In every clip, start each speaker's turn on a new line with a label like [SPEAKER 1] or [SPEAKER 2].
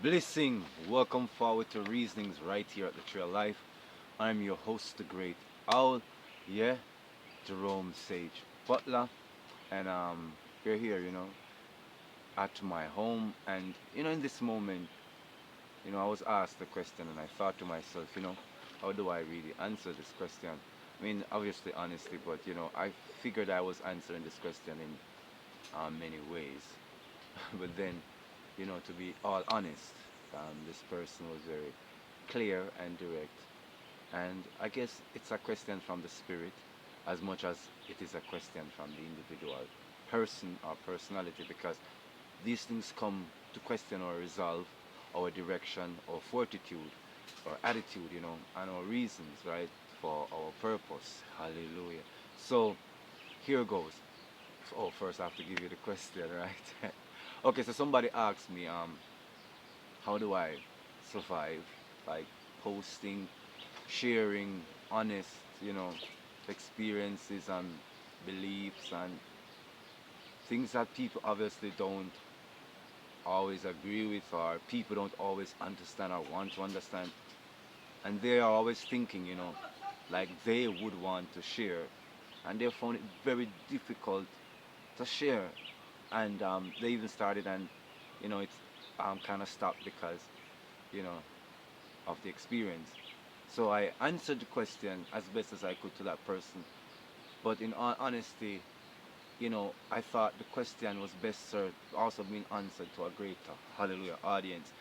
[SPEAKER 1] Blessing, welcome forward to Reasonings right here at the Trail Life. I'm your host, the great Owl, yeah, Jerome Sage Butler, and we're here, at my home. And in this moment, I was asked the question, and I thought to myself, how do I really answer this question? I mean, obviously, honestly, but I figured I was answering this question in many ways. But then, to be all honest, this person was very clear and direct. And I guess it's a question from the spirit as much as it is a question from the individual person or personality, because these things come to question or resolve our direction or fortitude or attitude, and our reasons, right, for our purpose. Hallelujah. So here goes. Oh, first I have to give you the question, right? Okay, so somebody asked me, how do I survive? Like posting, sharing honest, experiences and beliefs and things that people obviously don't always agree with, or people don't always understand or want to understand. And they are always thinking, like they would want to share. And they found it very difficult to share. And they even started, and it's kind of stopped because you know of the experience. So I answered the question as best as I could to that person, but in all honesty, I thought the question was best served also being answered to a greater hallelujah audience.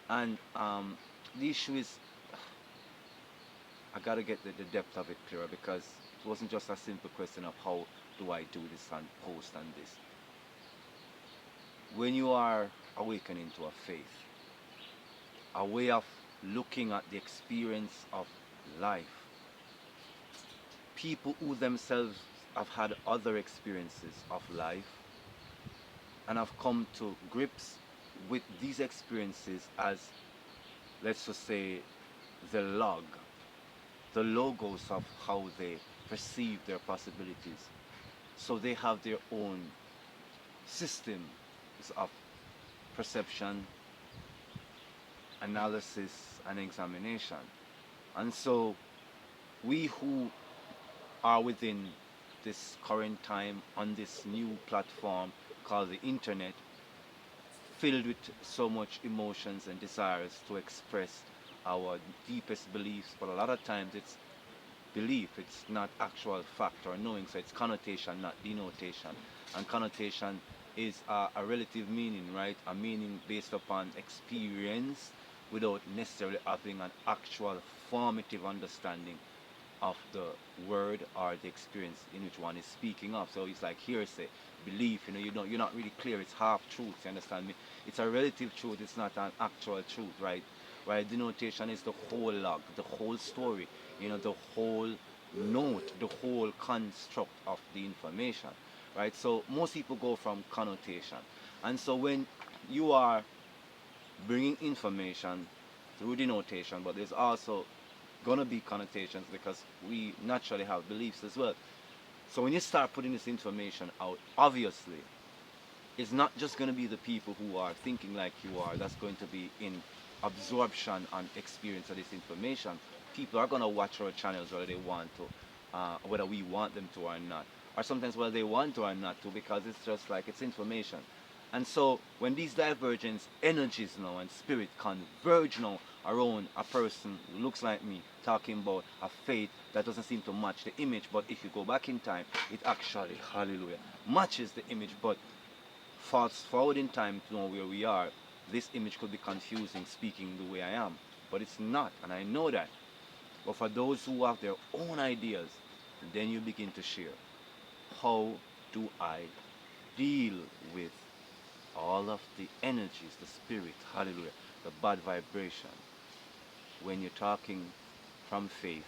[SPEAKER 1] And the issue is, I gotta get the depth of it clearer, because it wasn't just a simple question of how do I do this and post and this. When you are awakening to a faith, a way of looking at the experience of life, people who themselves have had other experiences of life and have come to grips with these experiences as, let's just say, the log, the logos of how they perceive their possibilities. So they have their own systems of perception, analysis, and examination. And so we who are within this current time on this new platform called the internet, filled with so much emotions and desires to express our deepest beliefs, but a lot of times it's belief, it's not actual fact or knowing, so it's connotation, not denotation. And connotation is a relative meaning, right? A meaning based upon experience without necessarily having an actual formative understanding of the word or the experience in which one is speaking of. So it's like hearsay, belief, you're not really clear, it's half truth, you understand me? It's a relative truth, it's not an actual truth, right? While denotation is the whole log, the whole story, the whole note, the whole construct of the information, right? So most people go from connotation. And so when you are bringing information through denotation, but there's also gonna be connotations because we naturally have beliefs as well. So when you start putting this information out, obviously, it's not just gonna be the people who are thinking like you are that's going to be in absorption and experience of this information. People are gonna watch our channels whether they want to, whether we want them to or not, or sometimes whether they want to or not to, because it's just like it's information. And so when these divergence energies now and spirit converge now around a person who looks like me talking about a faith that doesn't seem to match the image, but if you go back in time, it actually, hallelujah, matches the image, but fast forward in time to know where we are, this image could be confusing speaking the way I am. But it's not, and I know that. But for those who have their own ideas, then you begin to share. How do I deal with all of the energies, the spirit, hallelujah, the bad vibration, when you're talking from faith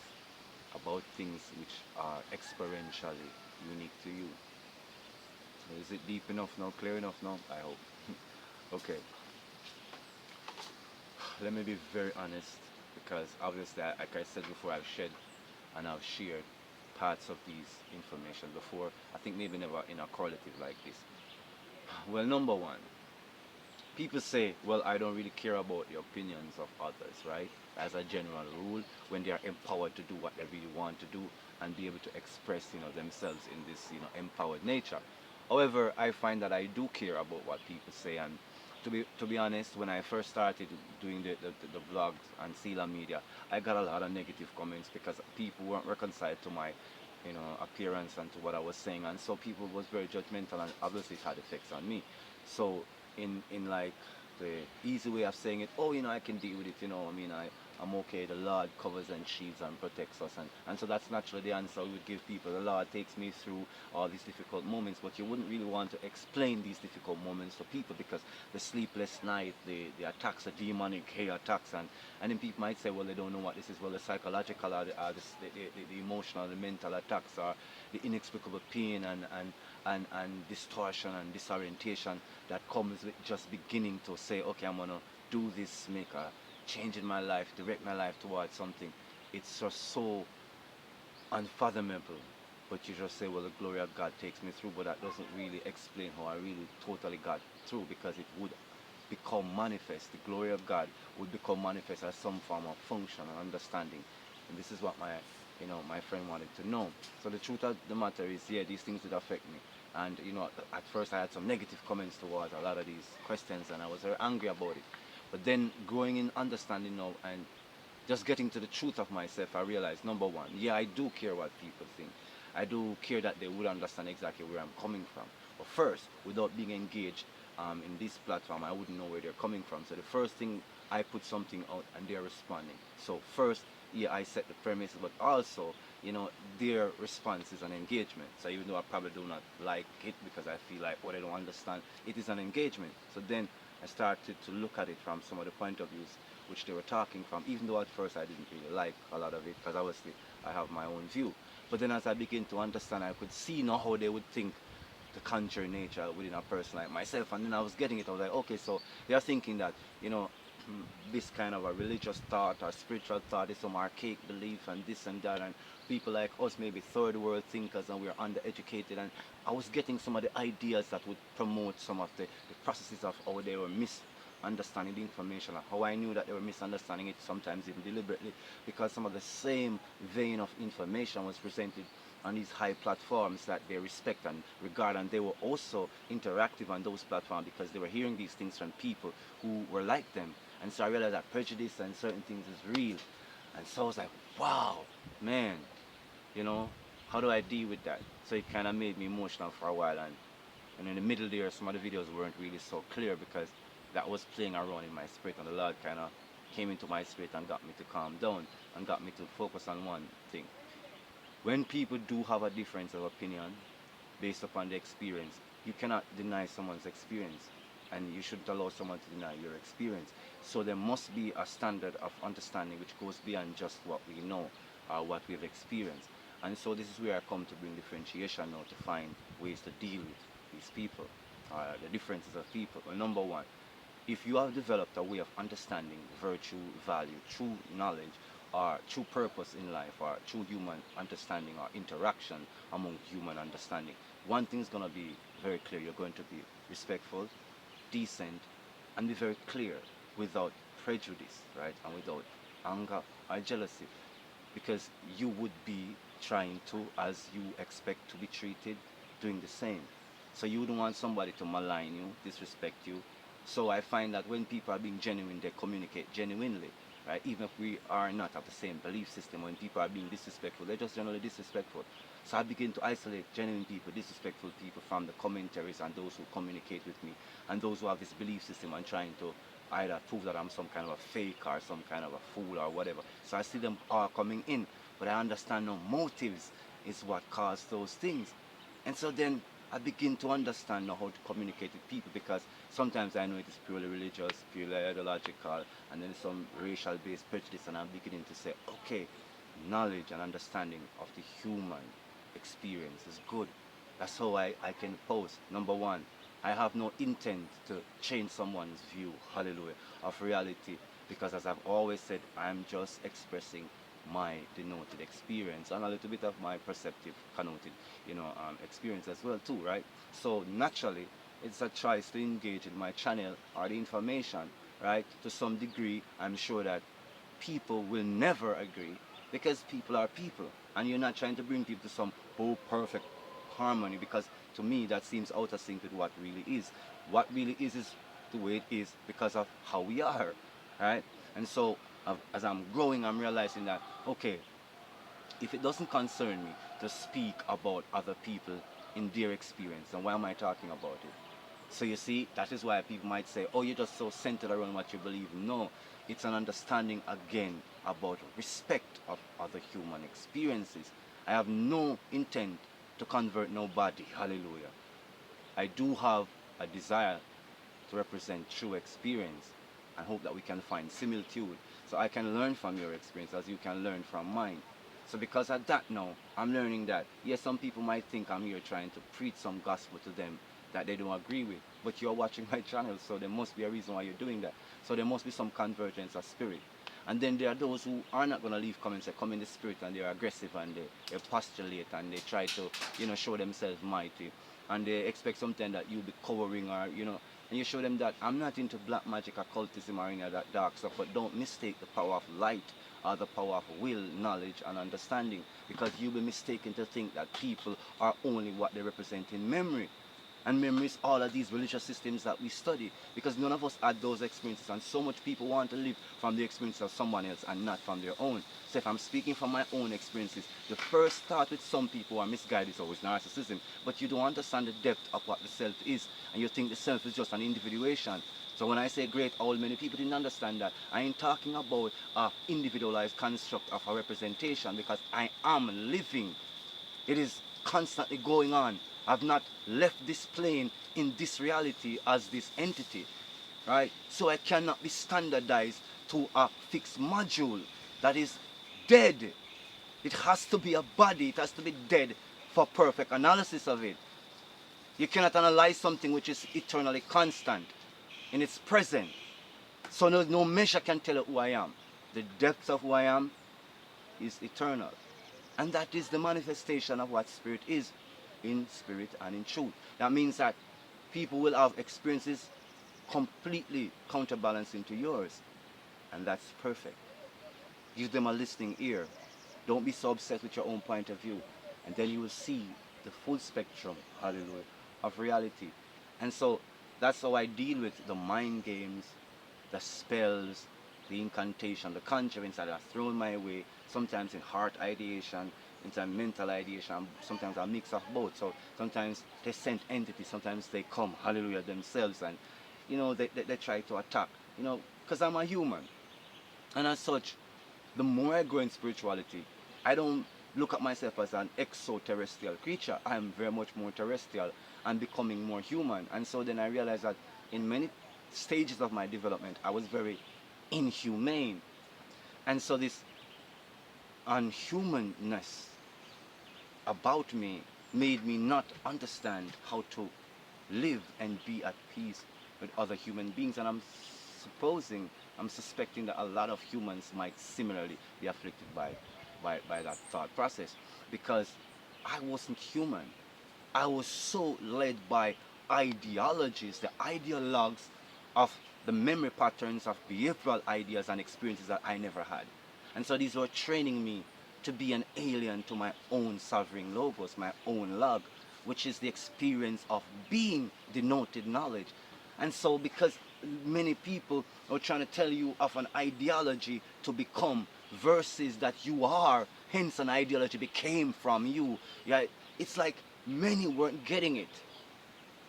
[SPEAKER 1] about things which are experientially unique to you? Is it deep enough now, clear enough now? I hope. Okay, let me be very honest, because obviously, like I said before, I've shared and I've shared parts of these information before. I think maybe never in a correlative like this. Well, number one, people say, well, I don't really care about the opinions of others, right? As a general rule, when they are empowered to do what they really want to do and be able to express, themselves in this, empowered nature. However, I find that I do care about what people say, and to be honest, when I first started doing the vlogs and Sela Media, I got a lot of negative comments because people weren't reconciled to my appearance and to what I was saying, and so people was very judgmental, and obviously it had effects on me. So in like the easy way of saying it, oh, I can deal with it, I mean, I'm okay, the Lord covers and shields and protects us, and so that's naturally the answer we would give people. The Lord takes me through all these difficult moments, but you wouldn't really want to explain these difficult moments to people because the sleepless night, the attacks, the demonic hair attacks, and then people might say, well, they don't know what this is. Well, the psychological the emotional, the mental attacks are the inexplicable pain and distortion and disorientation that comes with just beginning to say, okay, I'm gonna do this, make a change in my life, direct my life towards something. It's just so unfathomable. But you just say, well, the glory of God takes me through, but that doesn't really explain how I really totally got through, because it would become manifest. The glory of God would become manifest as some form of function and understanding. And this is what my friend wanted to know. So the truth of the matter is, yeah, these things did affect me. And at first I had some negative comments towards a lot of these questions, and I was very angry about it. But then growing in understanding now and just getting to the truth of myself, I realized, number one, yeah, I do care what people think. I do care that they would understand exactly where I'm coming from. But first, without being engaged in this platform, I wouldn't know where they're coming from. So the first thing, I put something out and they're responding. So first, yeah, I set the premise, but also, their response is an engagement. So even though I probably do not like it because I feel like what I don't understand, it is an engagement. So then I started to look at it from some of the point of views which they were talking from, even though at first I didn't really like a lot of it because obviously I have my own view. But then as I begin to understand, I could see now how they would think the contrary nature within a person like myself. And then I was getting it. I was like, okay, so they are thinking that, this kind of a religious thought or spiritual thought is some archaic belief and this and that. And people like us, maybe third world thinkers, and we're undereducated. And I was getting some of the ideas that would promote some of the processes of how they were misunderstanding the information, and how I knew that they were misunderstanding it, sometimes even deliberately, because some of the same vein of information was presented on these high platforms that they respect and regard, and they were also interactive on those platforms because they were hearing these things from people who were like them. And so I realized that prejudice and certain things is real. And so I was like, wow, man, you know, how do I deal with that? So it kind of made me emotional for a while. And in the middle there, some of the videos weren't really so clear because that was playing around in my spirit. And the Lord kind of came into my spirit and got me to calm down and got me to focus on one thing. When people do have a difference of opinion based upon the experience, you cannot deny someone's experience, and you shouldn't allow someone to deny your experience. So there must be a standard of understanding which goes beyond just what we know or what we've experienced. And so this is where I come to bring differentiation now, to find ways to deal with these people, the differences of people. Well, number one, if you have developed a way of understanding virtue, value, true knowledge, or true purpose in life, or true human understanding or interaction among human understanding, one thing's going to be very clear. You're going to be respectful, decent, and be very clear without prejudice, right? And without anger or jealousy. Because you would be trying to, as you expect to be treated, doing the same. So you wouldn't want somebody to malign you, disrespect you. So I find that when people are being genuine, they communicate genuinely, right? Even if we are not of the same belief system, when people are being disrespectful, they're just generally disrespectful. So I begin to isolate genuine people, disrespectful people, from the commentaries and those who communicate with me, and those who have this belief system and trying to either prove that I'm some kind of a fake or some kind of a fool or whatever. So I see them all coming in, but I understand no motives is what caused those things. And so then I begin to understand now how to communicate with people, because sometimes I know it is purely religious, purely ideological, and then some racial based prejudice, and I'm beginning to say, okay, knowledge and understanding of the human experience is good. That's how I can post. Number one, I have no intent to change someone's view, hallelujah, of reality, because as I've always said, I'm just expressing my denoted experience and a little bit of my perceptive connoted, experience as well too, right? So naturally, it's a choice to engage in my channel or the information, right? To some degree, I'm sure that people will never agree because people are people, and you're not trying to bring people to some perfect harmony, because to me that seems out of sync with what really is. What really is the way it is because of how we are, right? And so as I'm growing, I'm realizing that okay, if it doesn't concern me to speak about other people in their experience, then why am I talking about it? So you see, that is why people might say, oh, you're just so centered around what you believe. No, it's an understanding again about respect of other human experiences. I have no intent to convert nobody. Hallelujah. I do have a desire to represent true experience and hope that we can find similitude. So I can learn from your experience as you can learn from mine. So because of that now, I'm learning that, yes, some people might think I'm here trying to preach some gospel to them that they don't agree with. But you're watching my channel, so there must be a reason why you're doing that. So there must be some convergence of spirit. And then there are those who are not going to leave comments that come in the spirit and they're aggressive and they postulate and they try to, show themselves mighty. And they expect something that you'll be covering or, and you show them that I'm not into black magic, occultism or any of that dark stuff, but don't mistake the power of light or the power of will, knowledge and understanding, because you'll be mistaken to think that people are only what they represent in memory. And memory is all of these religious systems that we study, because none of us had those experiences, and so much people want to live from the experience of someone else and not from their own. So if I'm speaking from my own experiences, the first thought with some people who are misguided is always narcissism, but you don't understand the depth of what the self is, and you think the self is just an individuation. So when I say great owl, many people didn't understand that. I ain't talking about an individualized construct of a representation, because I am living. It is constantly going on. I've not left this plane in this reality as this entity, right? So I cannot be standardized to a fixed module that is dead. It has to be a body, it has to be dead for perfect analysis of it. You cannot analyze something which is eternally constant in its present. So no measure can tell who I am. The depth of who I am is eternal. And that is the manifestation of what spirit is, in spirit and in truth. That means that people will have experiences completely counterbalancing to yours. And that's perfect. Give them a listening ear. Don't be so obsessed with your own point of view. And then you will see the full spectrum, hallelujah, of reality. And so that's how I deal with the mind games, the spells, the incantation, the conjurings that are thrown my way, sometimes in heart ideation, sometimes mental ideation, sometimes a mix of both. So sometimes they send entities, sometimes they come, hallelujah, themselves, and they try to attack, because I'm a human. And as such, the more I grow in spirituality, I don't look at myself as an extraterrestrial creature. I'm very much more terrestrial and becoming more human. And so then I realized that in many stages of my development, I was very inhumane. And so this unhumanness about me made me not understand how to live and be at peace with other human beings. And I'm suspecting that a lot of humans might similarly be afflicted by that thought process, because I wasn't human. I was so led by ideologies, the ideologues of the memory patterns of behavioral ideas and experiences that I never had. And so these were training me to be an alien to my own sovereign logos, my own log, which is the experience of being denoted knowledge. And so because many people are trying to tell you of an ideology to become versus that you are, hence an ideology became from you. Yeah, it's like many weren't getting it,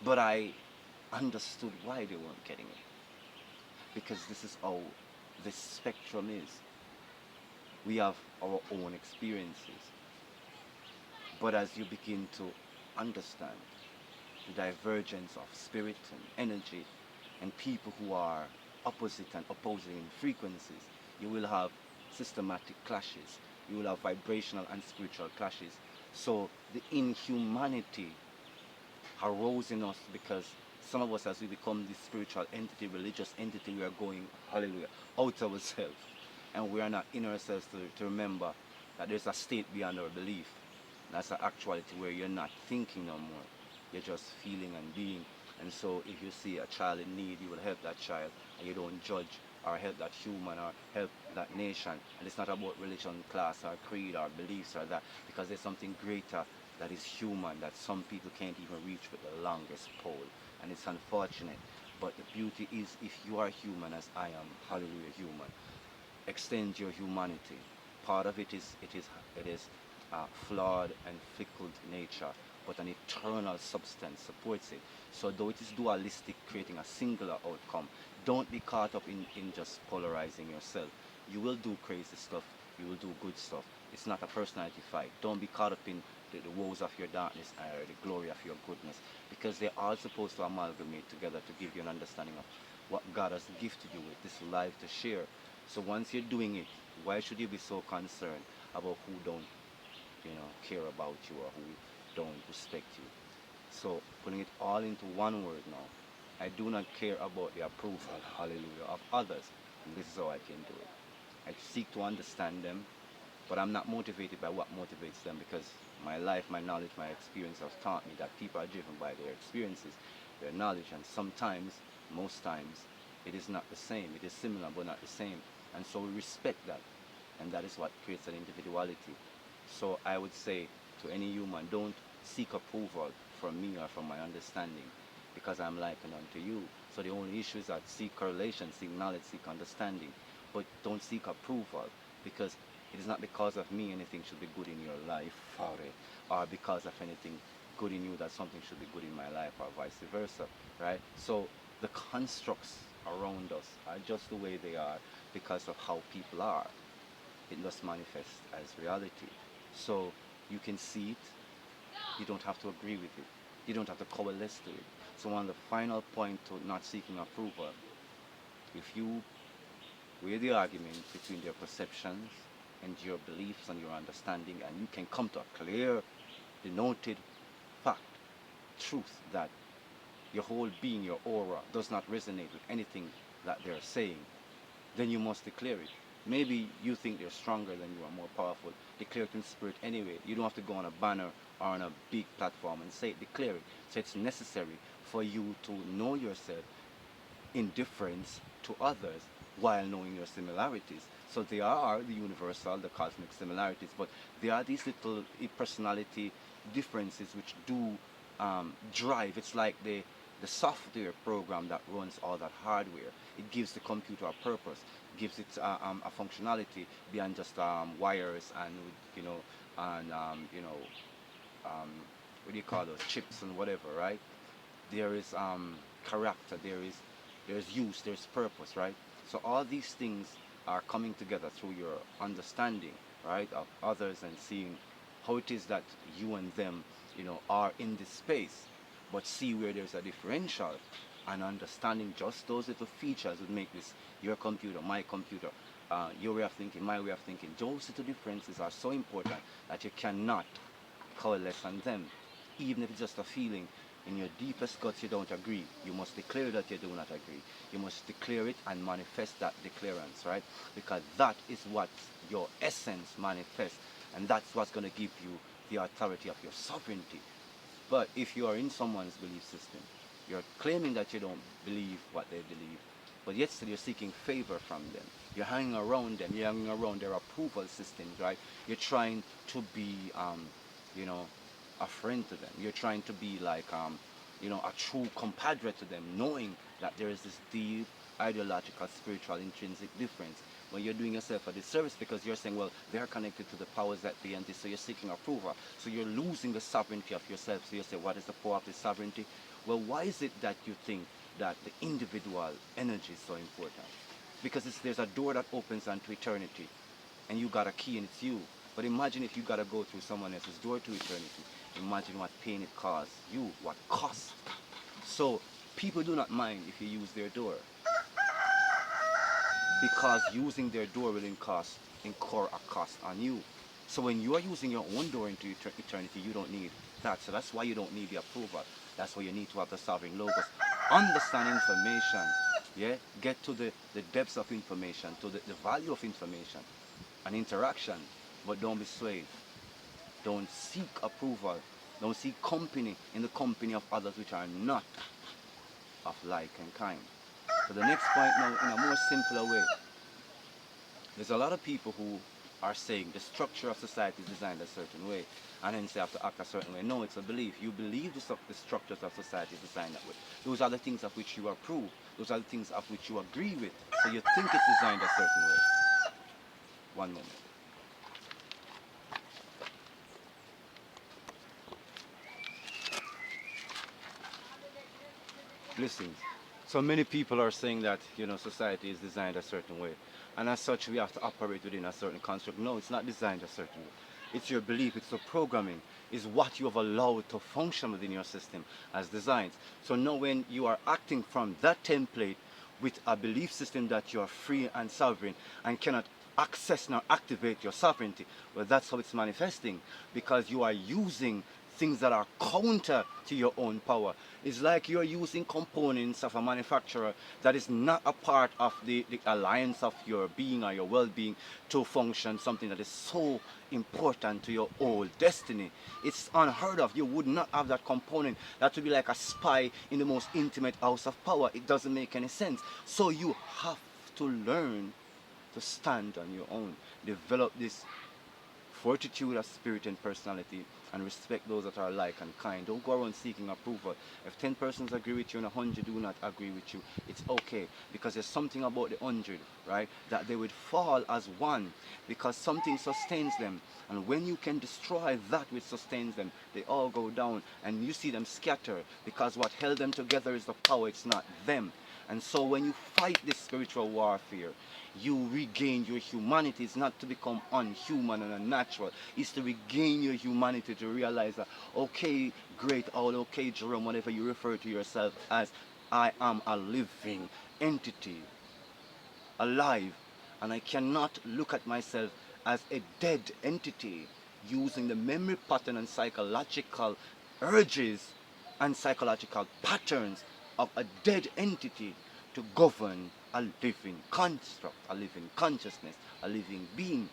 [SPEAKER 1] but I understood why they weren't getting it. Because this is how the spectrum is. We have our own experiences. But as you begin to understand the divergence of spirit and energy and people who are opposite and opposing frequencies, you will have systematic clashes. You will have vibrational and spiritual clashes. So the inhumanity arose in us because some of us, as we become this spiritual entity, religious entity, we are going, hallelujah, out of ourselves. And we are not in ourselves to remember that there's a state beyond our belief. That's an actuality where you're not thinking no more. You're just feeling and being. And so if you see a child in need, you will help that child, and you don't judge or help that human or help that nation. And it's not about religion, class, or creed, or beliefs, or that, because there's something greater that is human that some people can't even reach with the longest pole. And it's unfortunate. But the beauty is, if you are human as I am, hallelujah, human, extend your humanity. Part of it is flawed and fickle nature, but an eternal substance supports it. So though it is dualistic, creating a singular outcome, don't be caught up in just polarizing yourself. You will do crazy stuff, you will do good stuff. It's not a personality fight. Don't be caught up in the woes of your darkness or the glory of your goodness, because they're all supposed to amalgamate together to give you an understanding of what God has gifted you with this life to share. So once you're doing it, why should you be so concerned about who don't, care about you or who don't respect you? So putting it all into one word now, I do not care about the approval, hallelujah, of others. And this is how I can do it. I seek to understand them, but I'm not motivated by what motivates them, because my life, my knowledge, my experience has taught me that people are driven by their experiences, their knowledge, and sometimes, most times, it is not the same. It is similar but not the same. And so we respect that, and that is what creates an individuality. So I would say to any human, don't seek approval from me or from my understanding, because I'm likened unto you. So the only issue is that seek correlation, seek knowledge, seek understanding, but don't seek approval, because it is not because of me anything should be good in your life, or because of anything good in you that something should be good in my life, or vice versa, right? So the constructs around us are just the way they are because of how people are. It must manifest as reality. So you can see it, you don't have to agree with it, you don't have to coalesce to it. So on the final point to not seeking approval, if you weigh the argument between their perceptions and your beliefs and your understanding, and you can come to a clear, denoted fact, truth, that your whole being, your aura, does not resonate with anything that they're saying, then you must declare it. Maybe you think they're stronger than you are, more powerful. Declare it in spirit anyway. You don't have to go on a banner or on a big platform and say it, declare it. So it's necessary for you to know yourself in difference to others while knowing your similarities. So there are the universal, the cosmic similarities, but there are these little personality differences which do drive. It's like the software program that runs all that hardware. It gives the computer a purpose, gives it a functionality beyond just wires and um, what do you call those, chips and whatever, right? There is character, there's use, there's purpose, right? So all these things are coming together through your understanding, right, of others, and seeing how it is that you and them, are in this space, but see where there's a differential, and understanding just those little features would make this your computer, my computer, your way of thinking, my way of thinking. Those little differences are so important that you cannot coalesce on them, even if it's just a feeling. In your deepest guts, you don't agree. You must declare that you do not agree. You must declare it and manifest that declarance, right? Because that is what your essence manifests, and that's what's going to give you the authority of your sovereignty. But if you are in someone's belief system, you're claiming that you don't believe what they believe, but yet still you're seeking favor from them. You're hanging around them. You're hanging around their approval systems, right? You're trying to be, you know, a friend to them. You're trying to be like, a true compadre to them, knowing that there is this deep ideological, spiritual, intrinsic difference. When you're doing yourself a disservice, because you're saying, well, they're connected to the powers that be, and this, so you're seeking approval. So you're losing the sovereignty of yourself. So you say, what is the power of this sovereignty? Well, why is it that you think that the individual energy is so important? Because there's a door that opens onto eternity, and you got a key, and it's you. But imagine if you got to go through someone else's door to eternity. Imagine what pain it caused you, what cost. So people do not mind if you use their door, because using their door will incur a cost on you. So when you are using your own door into eternity, you don't need that. So that's why you don't need the approval. That's why you need to have the sovereign logos. Understand information. Yeah? Get to the depths of information, to the value of information and interaction. But don't be swayed. Don't seek approval. Don't seek company in the company of others which are not of like and kind. So the next point now, in a more simpler way, there's a lot of people who are saying the structure of society is designed a certain way, and hence they have to act a certain way. No, it's a belief. You believe the structures of society is designed that way. Those are the things of which you approve. Those are the things of which you agree with. So you think it's designed a certain way. One moment. Listen. So many people are saying that society is designed a certain way, and as such we have to operate within a certain construct. No, it's not designed a certain way. It's your belief. It's the programming. Is what you have allowed to function within your system as designs. So now when you are acting from that template with a belief system that you are free and sovereign and cannot access nor activate your sovereignty, well, that's how it's manifesting, because you are using things that are counter to your own power. It's like you're using components of a manufacturer that is not a part of the alliance of your being or your well-being to function something that is so important to your whole destiny. It's unheard of. You would not have that component. That would be like a spy in the most intimate house of power. It doesn't make any sense. So you have to learn to stand on your own. Develop this fortitude of spirit and personality, and respect those that are like and kind. Don't go around seeking approval. If 10 persons agree with you and 100 do not agree with you, it's okay, because there's something about the 100, right, that they would fall as one, because something sustains them. And when you can destroy that which sustains them, they all go down and you see them scatter, because what held them together is the power, it's not them. And so when you fight this spiritual warfare, you regain your humanity. It's not to become unhuman and unnatural. It's to regain your humanity, to realize that, okay, great, all okay, Jerome, whatever you refer to yourself as, I am a living entity, alive, and I cannot look at myself as a dead entity using the memory pattern and psychological urges and psychological patterns of a dead entity to govern a living construct, a living consciousness, a living being.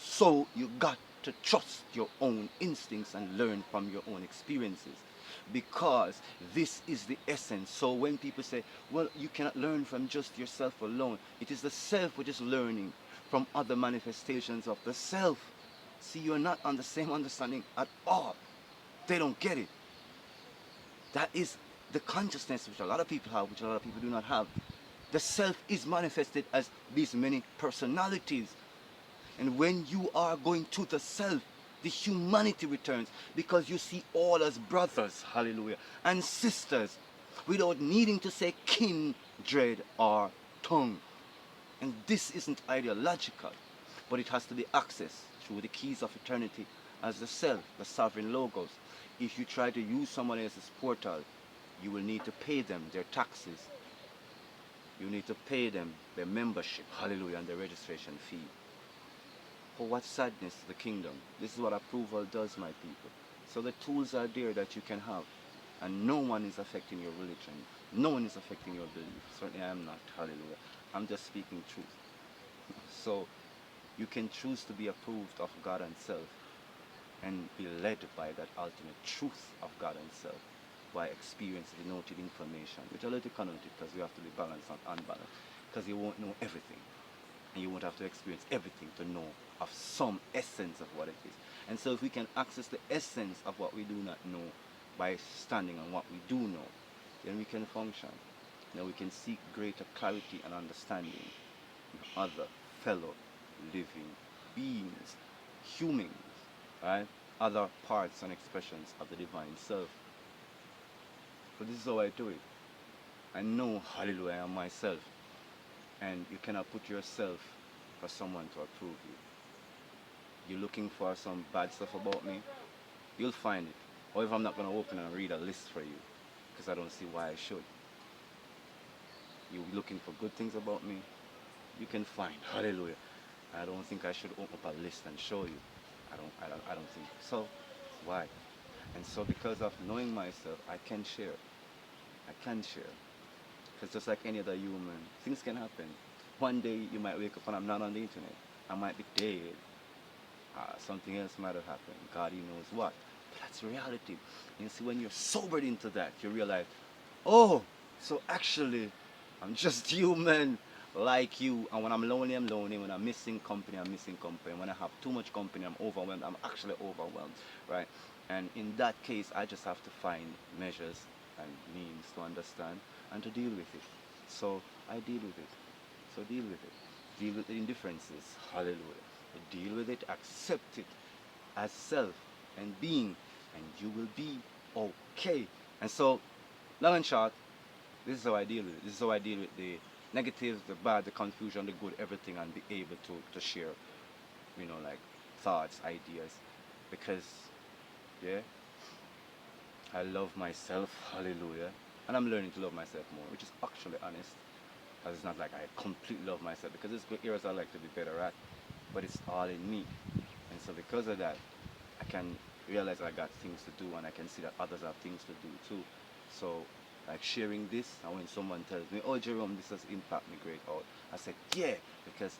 [SPEAKER 1] So you got to trust your own instincts and learn from your own experiences, because this is the essence. So when people say, well, you cannot learn from just yourself alone, it is the self which is learning from other manifestations of the self. See, you're not on the same understanding at all. They don't get it. That is the consciousness which a lot of people have, which a lot of people do not have. The self is manifested as these many personalities. And when you are going to the self, the humanity returns, because you see all as brothers, hallelujah, and sisters, without needing to say kindred or tongue. And this isn't ideological, but it has to be accessed through the keys of eternity as the self, the sovereign logos. If you try to use someone else's portal, you will need to pay them their taxes. You need to pay them their membership, hallelujah, and their registration fee. For what sadness to the kingdom. This is what approval does, my people. So the tools are there that you can have. And no one is affecting your religion. No one is affecting your belief. Certainly I am not, hallelujah. I'm just speaking truth. So you can choose to be approved of God and self, and be led by that ultimate truth of God and self, by experience, denoted information, which are a little connoted, because you have to be balanced and unbalanced, because you won't know everything, and you won't have to experience everything to know of some essence of what it is. And so if we can access the essence of what we do not know by standing on what we do know, then we can function. Then we can seek greater clarity and understanding in other fellow living beings, humans, right? Other parts and expressions of the divine self. So this is how I do it. I know, hallelujah, I am myself. And you cannot put yourself for someone to approve you. You're looking for some bad stuff about me, you'll find it. However, I'm not going to open and read a list for you, because I don't see why I should. You're looking for good things about me, you can find, hallelujah. I don't think I should open up a list and show you. I don't think so. Why? And so because of knowing myself, I can share. I can share. Because just like any other human, things can happen. One day you might wake up and I'm not on the internet. I might be dead. Something else might have happened. God, he knows what. But that's reality. And see, when you're sobered into that, you realize, oh, So actually, I'm just human like you. And when I'm lonely, I'm lonely. When I'm missing company, I'm missing company. When I have too much company, I'm overwhelmed. I'm actually overwhelmed, right? And in that case, I just have to find measures and means to understand and to deal with it. So I deal with it. So deal with it. Deal with the indifferences. Hallelujah. Deal with it. Accept it as self and being, and you will be okay. And so, long and short, this is how I deal with it. This is how I deal with the negatives, the bad, the confusion, the good, everything, and be able to share, like thoughts, ideas. Because, yeah, I love myself, hallelujah. And I'm learning to love myself more, which is actually honest. Because it's not like I completely love myself, because there's good areas I like to be better at, but it's all in me. And so, because of that, I can realize I got things to do, and I can see that others have things to do too. So, like sharing this, and when someone tells me, "Oh, Jerome, this has impacted me great," out, I said, "Yeah," because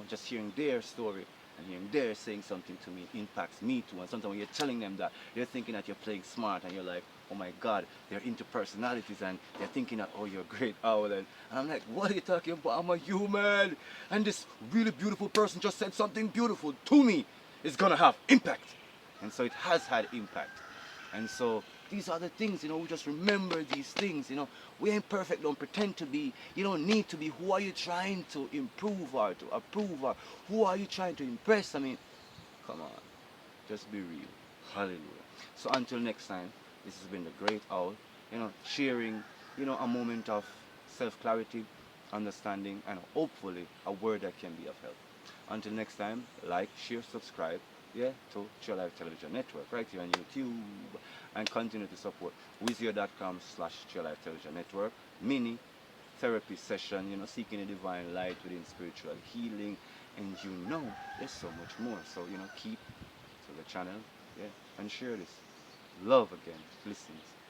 [SPEAKER 1] just hearing their story and hearing their saying something to me impacts me too. And sometimes when you're telling them that, they're thinking that you're playing smart, and you're like, "Oh my God, they're into personalities, and they're thinking that, oh, you're a great owl." And I'm like, "What are you talking about? I'm a human, and this really beautiful person just said something beautiful to me. It's gonna have impact." And so it has had impact. And so these are the things, we just remember these things, We ain't perfect, don't pretend to be. You don't need to be. Who are you trying to improve or to approve, or who are you trying to impress? I mean, come on. Just be real. Hallelujah. So until next time, this has been the Great Owl, sharing, a moment of self-clarity, understanding, and hopefully a word that can be of help. Until next time, like, share, subscribe, to Chill Life Television Network right here on YouTube, and continue to support wizio.com/Chill Life Television Network mini therapy session, seeking a divine light within spiritual healing, and there's so much more. So, keep to the channel, and share this. Love again, blessings.